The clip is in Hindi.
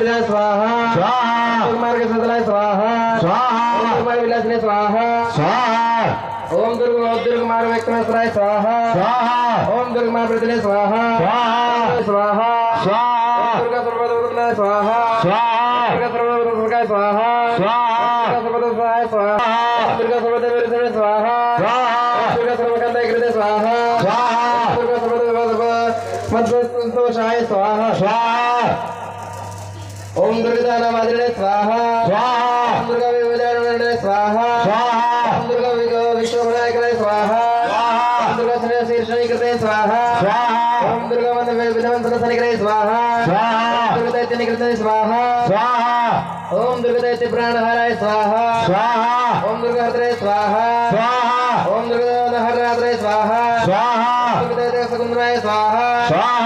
विजय स्वाहा स्वाहा कुमार के सदलाय स्वाहा स्वाहा कुमार विलासने स्वाहा स्वाहा ओम दुर्ग कुमार व्यक्तमस्त्राय स्वाहा स्वाहा ओम दुर्ग कुमार प्रतिले स्वाहा स्वाहा स्वाहा स्वाहा दुर्गा सर्वदेवताय स्वाहा स्वाहा दुर्गा सर्वदेवताय स्वाहा स्वाहा सर्वदेवताय स्वाहा दुर्गा सर्वदेवताय स्वाहा स्वाहा दुर्गा सर्वकांताय कृते स्वाहा स्वाहा दुर्गा सर्वदेव मध्वसंतोषाय स्वाहा स्वाहा ओम दुर्गा नामाद्रे स्वाहा स्वाहा ओम दुर्गा विजयवर्धने स्वाहा स्वाहा ओम दुर्गा विश्वविनायकाय स्वाहा स्वाहा ओम दुर्गा शीर्षणी कृते स्वाहा स्वाहा ओम दुर्गा विधवंतसनिकृते स्वाहा स्वाहा दुर्गा दैत्यनि कृते स्वाहा स्वाहा ओम दुर्गा दैत्य प्राणहराय स्वाहा स्वाहा ओम दुर्गा हरे स्वाहा स्वाहा ओम दुर्गा हररात्रे स्वाहा स्वाहा दुर्गा दैत्य सकुंद्राय स्वाहा स्वाहा